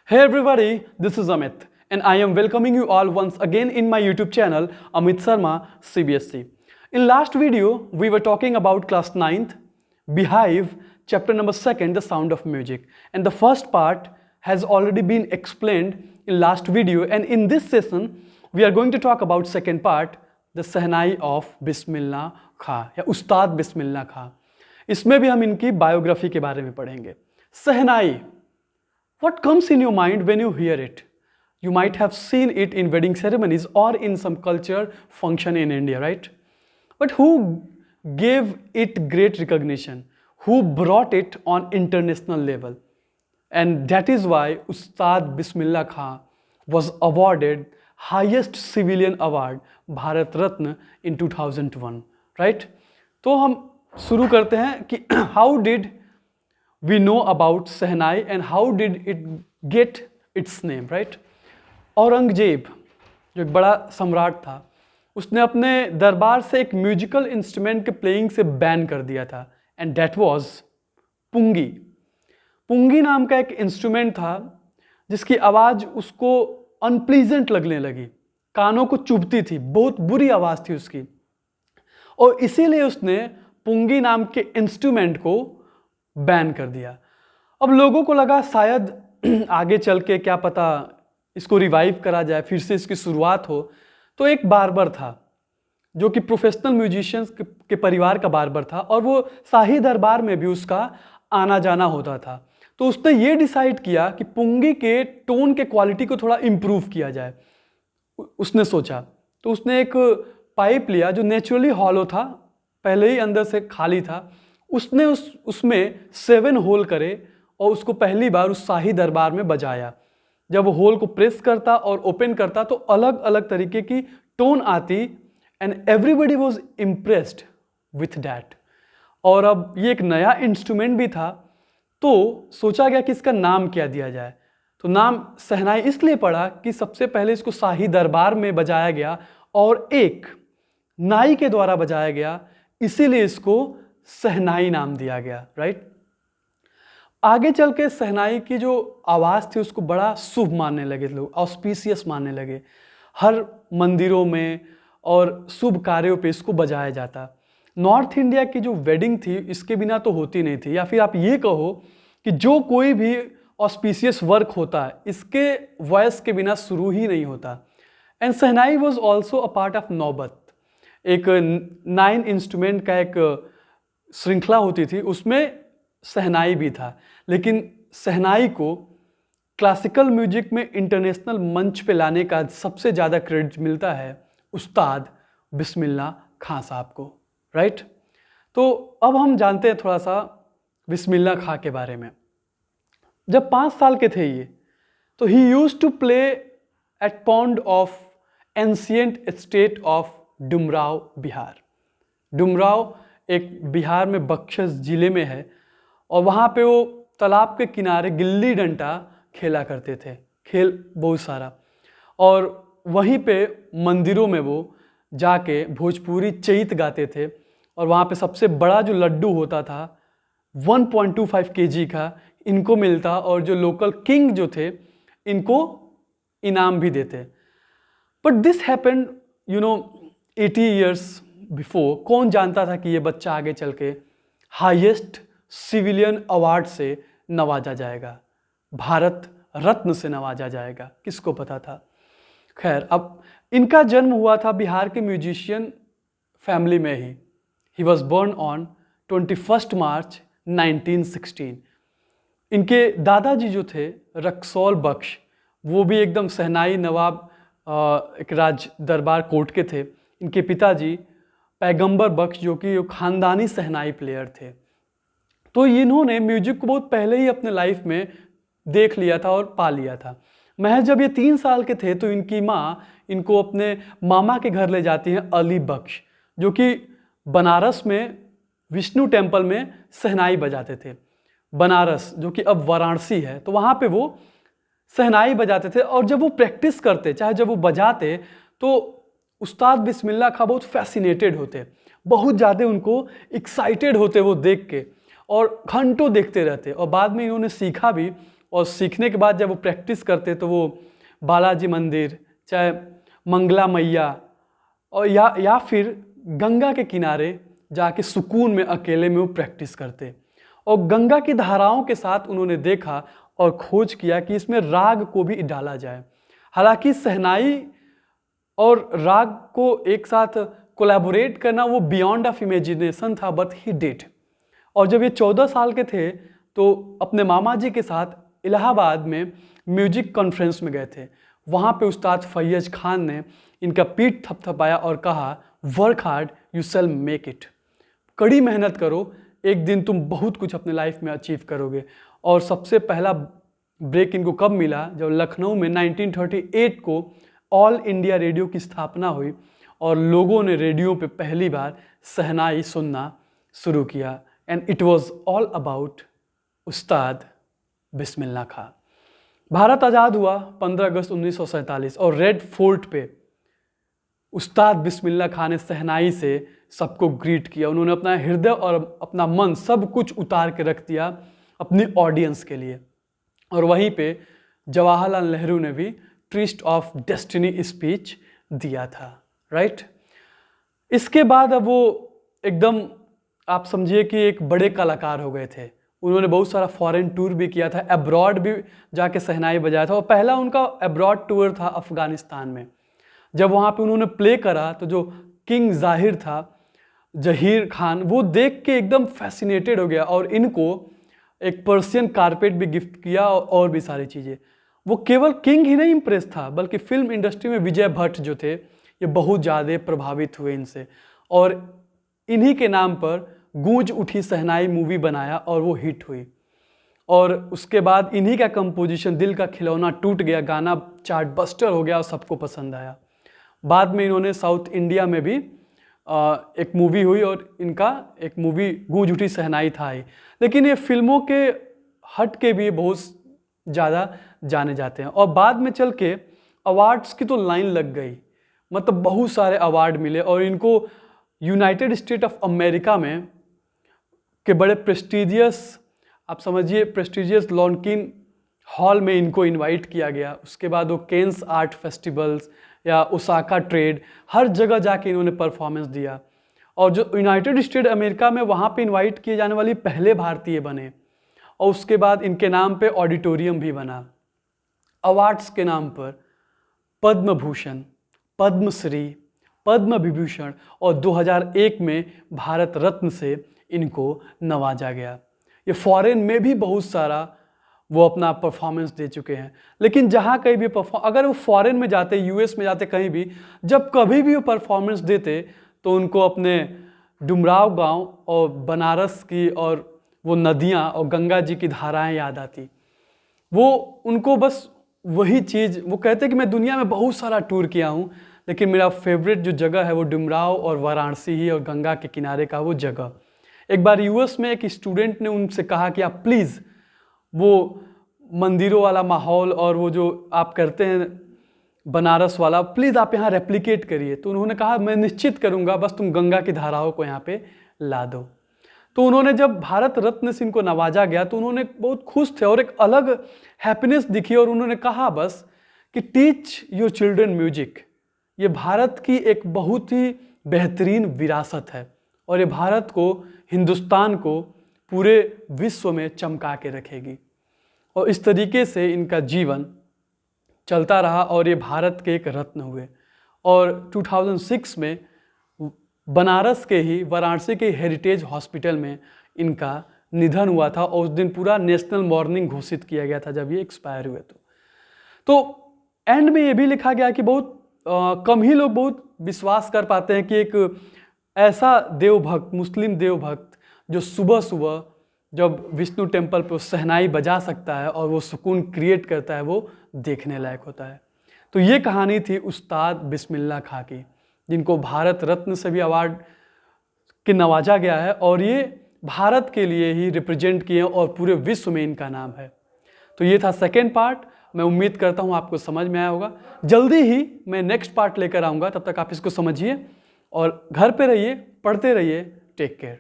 Hey everybody, this is Amit and I am welcoming you all once again in my YouTube channel Amit Sharma CBSE. In last video, we were talking about class 9th, Beehive, chapter number 2nd, The Sound of Music. And the first part has already been explained in last video, and in this session, we are going to talk about second part, The Sehnai of Bismillah Khan या उस्ताद बिस्मिल्लाह खां. इसमें भी हम इनकी biography के बारे में पढ़ेंगे. सहनाई, what comes in your mind when you hear it? You might have seen it in wedding ceremonies or in some culture function in India, right? But who gave it great recognition? Who brought it on international level? And that is why Ustad Bismillah Khan was awarded highest civilian award Bharat Ratna in 2001, right? तो हम शुरू करते हैं कि how did we know about Sehnai and how did it get its name, right? Aurangzeb जो एक बड़ा सम्राट था, उसने अपने दरबार से एक म्यूजिकल इंस्ट्रूमेंट के प्लेइंग से बैन कर दिया था, एंड दैट वाज पुंगी. पुंगी नाम का एक इंस्ट्रूमेंट था जिसकी आवाज़ उसको अनप्लीजेंट लगने लगी, कानों को चुभती थी, बहुत बुरी आवाज़ थी उसकी, और इसीलिए उसने पुंगी नाम के इंस्ट्रूमेंट को बैन कर दिया. अब लोगों को लगा शायद आगे चल के क्या पता इसको रिवाइव करा जाए, फिर से इसकी शुरुआत हो. तो एक बार्बर था जो कि प्रोफेशनल म्यूजिशियंस के परिवार का बार्बर था, और वो शाही दरबार में भी उसका आना जाना होता था. तो उसने ये डिसाइड किया कि पुंगी के टोन के क्वालिटी को थोड़ा इम्प्रूव किया जाए. उसने सोचा, तो उसने एक पाइप लिया जो नेचुरली हॉलो था, पहले ही अंदर से खाली था. उसने उसमें 7 होल करे और उसको पहली बार उस शाही दरबार में बजाया. जब वो होल को प्रेस करता और ओपन करता तो अलग अलग तरीके की टोन आती, and everybody was impressed with that. और अब ये एक नया इंस्ट्रूमेंट भी था, तो सोचा गया कि इसका नाम क्या दिया जाए. तो नाम सहनाई इसलिए पड़ा कि सबसे पहले इसको शाही दरबार में बजाया गया और एक नाई के द्वारा बजाया गया, इसीलिए इसको सहनाई नाम दिया गया, राइट. आगे चल के सहनाई की जो आवाज़ थी उसको बड़ा शुभ मानने लगे लोग, ऑस्पिशियस मानने लगे. हर मंदिरों में और शुभ कार्यों पे इसको बजाया जाता. नॉर्थ इंडिया की जो वेडिंग थी इसके बिना तो होती नहीं थी, या फिर आप ये कहो कि जो कोई भी ऑस्पिशियस वर्क होता है इसके वॉइस के बिना शुरू ही नहीं होता. And shehnai was also a part of नौबत, एक 9 इंस्ट्रूमेंट का एक श्रृंखला होती थी, उसमें सहनाई भी था. लेकिन सहनाई को क्लासिकल म्यूजिक में इंटरनेशनल मंच पे लाने का सबसे ज़्यादा क्रेडिट मिलता है उस्ताद बिस्मिल्लाह खां साहब को, राइट. तो अब हम जानते हैं थोड़ा सा बिस्मिल्लाह खां के बारे में. जब 5 साल के थे ये, तो he used to play at pond of ancient state of Dumraon, Bihar. Dumraon एक बिहार में बख्शस जिले में है, और वहाँ पे वो तालाब के किनारे गिल्ली डंडा खेला करते थे, खेल बहुत सारा. और वहीं पे मंदिरों में वो जाके भोजपुरी चैत गाते थे, और वहाँ पे सबसे बड़ा जो लड्डू होता था 1.25 kg का इनको मिलता, और जो लोकल किंग जो थे इनको इनाम भी देते. But this happened 80 years before. कौन जानता था कि ये बच्चा आगे चल के हाईएस्ट सिविलियन अवार्ड से नवाजा जाएगा, भारत रत्न से नवाजा जाएगा, किसको पता था. खैर, अब इनका जन्म हुआ था बिहार के म्यूजिशियन फैमिली में ही. ही वॉज बॉर्न ऑन 21 मार्च 1916. इनके दादाजी जो थे रक्सौल बख्श, वो भी एकदम सहनाई नवाब एक राज दरबार कोर्ट के थे. इनके पिताजी पैगंबर बख्श जो कि खानदानी सहनाई प्लेयर थे. तो इन्होंने म्यूजिक को बहुत पहले ही अपने लाइफ में देख लिया था और पा लिया था. महज जब ये 3 साल के थे तो इनकी माँ इनको अपने मामा के घर ले जाती हैं, अली बख्श, जो कि बनारस में विष्णु टेम्पल में सहनाई बजाते थे. बनारस जो कि अब वाराणसी है, तो वहाँ पे वो सहनाई बजाते थे. और जब वो प्रैक्टिस करते, चाहे जब वो बजाते, तो उस्ताद बिस्मिल्लाह खां बहुत फैसिनेटेड होते, बहुत ज़्यादा उनको एक्साइटेड होते वो देख के, और घंटों देखते रहते. और बाद में इन्होंने सीखा भी और सीखने के बाद जब वो प्रैक्टिस करते तो वो बालाजी मंदिर, चाहे मंगला मैया और या फिर गंगा के किनारे जाके सुकून में अकेले में वो प्रैक्टिस करते। और गंगा की धाराओं के साथ उन्होंने देखा और खोज किया कि इसमें राग को भी डाला जाए। हालांकि शहनाई और राग को एक साथ कोलैबोरेट करना वो बियॉन्ड ऑफ इमेजिनेशन था, बट ही डिड। और जब ये 14 साल के थे तो अपने मामा जी के साथ इलाहाबाद में म्यूजिक कॉन्फ्रेंस में गए थे। वहाँ पे उस्ताद फैयज खान ने इनका पीठ थपथपाया और कहा, work hard you shall make it. कड़ी मेहनत करो, एक दिन तुम बहुत कुछ अपने लाइफ में अचीव करोगे। और सबसे पहला ब्रेक इनको कब मिला, जब लखनऊ में 1938 को ऑल इंडिया रेडियो की स्थापना हुई और लोगों ने रेडियो पे पहली बार शहनाई सुनना शुरू किया। And it was all about उस्ताद बिस्मिल्लाह खां। भारत आज़ाद हुआ 15 अगस्त 1947 और रेड फोर्ट पे उस्ताद बिस्मिल्लाह खां ने शहनाई से सबको ग्रीट किया। उन्होंने अपना हृदय और अपना मन सब कुछ उतार के रख दिया अपनी ऑडियंस के लिए। और वहीं पे जवाहरलाल नेहरू ने भी ट्विस्ट ऑफ डेस्टिनी स्पीच दिया था, राइट। इसके बाद अब वो एकदम आप समझिए कि एक बड़े कलाकार हो गए थे। उन्होंने बहुत सारा फॉरेन टूर भी किया था, अब्रॉड भी जाके शहनाई बजाया था। और पहला उनका अब्रॉड टूर था अफगानिस्तान में। जब वहाँ पे उन्होंने प्ले करा तो जो किंग जाहिर था, जहीर खान, वो देख के एकदम फैसिनेटेड हो गया और इनको एक पर्शियन कारपेट भी गिफ्ट किया और भी सारी चीज़ें। वो केवल किंग ही नहीं इम्प्रेस था, बल्कि फिल्म इंडस्ट्री में विजय भट्ट जो थे ये बहुत ज़्यादा प्रभावित हुए इनसे। और इन्हीं के नाम पर गूंज उठी शहनाई मूवी बनाया और वो हिट हुई। और उसके बाद इन्हीं का कंपोजिशन दिल का खिलौना टूट गया, गाना चार्ट बस्टर हो गया और सबको पसंद आया। बाद में इन्होंने साउथ इंडिया में भी एक मूवी हुई और इनका एक मूवी गूंज उठी शहनाई था ही। लेकिन ये फिल्मों के हट के भी बहुत ज़्यादा जाने जाते हैं। और बाद में चल के अवार्ड्स की तो लाइन लग गई, मतलब बहुत सारे अवार्ड मिले और इनको यूनाइटेड स्टेट ऑफ अमेरिका में के बड़े प्रेस्टिजियस, आप समझिए प्रेस्टिजियस लॉन्किन हॉल में इनको इनवाइट किया गया। उसके बाद वो केन्स आर्ट फेस्टिवल्स या ओसाका ट्रेड, हर जगह जाके इन्होंने परफॉर्मेंस दिया। और जो यूनाइटेड स्टेट अमेरिका में वहाँ पे इनवाइट किए जाने वाली पहले भारतीय बने। और उसके बाद इनके नाम पे ऑडिटोरियम भी बना। अवार्ड्स के नाम पर पद्म भूषण, पद्मश्री, पद्म विभूषण और 2001 में भारत रत्न से इनको नवाजा गया। ये फॉरेन में भी बहुत सारा वो अपना परफॉर्मेंस दे चुके हैं। लेकिन जहाँ कहीं भी अगर वो फॉरेन में जाते, यूएस में जाते, कहीं भी जब कभी भी वो परफॉर्मेंस देते तो उनको अपने डुमराव गांव और बनारस की और वो नदियाँ और गंगा जी की धाराएं याद आती। वो उनको बस वही चीज़, वो कहते कि मैं दुनिया में बहुत सारा टूर किया हूँ, लेकिन मेरा फेवरेट जो जगह है वो डुमराव और वाराणसी ही और गंगा के किनारे का वो जगह। एक बार यूएस में एक स्टूडेंट ने उनसे कहा कि आप प्लीज़ वो मंदिरों वाला माहौल और वो जो आप करते हैं बनारस वाला, प्लीज़ आप यहाँ रेप्लिकेट करिए। तो उन्होंने कहा मैं निश्चित करूँगा, बस तुम गंगा की धाराओं को यहाँ पे ला दो। तो उन्होंने जब भारत रत्न से इनको नवाजा गया तो उन्होंने बहुत खुश थे और एक अलग हैप्पीनेस दिखी। और उन्होंने कहा बस कि टीच योर चिल्ड्रन म्यूजिक। ये भारत की एक बहुत ही बेहतरीन विरासत है और ये भारत को, हिंदुस्तान को पूरे विश्व में चमका के रखेगी। और इस तरीके से इनका जीवन चलता रहा और ये भारत के एक रत्न हुए। और 2006 में बनारस के ही वाराणसी के हेरिटेज हॉस्पिटल में इनका निधन हुआ था और उस दिन पूरा नेशनल मॉर्निंग घोषित किया गया था जब ये एक्सपायर हुए। तो एंड में ये भी लिखा गया कि बहुत कम ही लोग बहुत विश्वास कर पाते हैं कि एक ऐसा देवभक्त, मुस्लिम देवभक्त जो सुबह सुबह जब विष्णु टेम्पल पे शहनाई बजा सकता है और वो सुकून क्रिएट करता है, वो देखने लायक होता है। तो ये कहानी थी उस्ताद बिस्मिल्लाह खां की, जिनको भारत रत्न से भी अवार्ड के नवाजा गया है और ये भारत के लिए ही रिप्रेजेंट किए और पूरे विश्व में इनका नाम है। तो ये था सेकेंड पार्ट। मैं उम्मीद करता हूँ आपको समझ में आया होगा। जल्दी ही मैं नेक्स्ट पार्ट लेकर आऊँगा, तब तक आप इसको समझिए और घर पे रहिए, पढ़ते रहिए। Take care.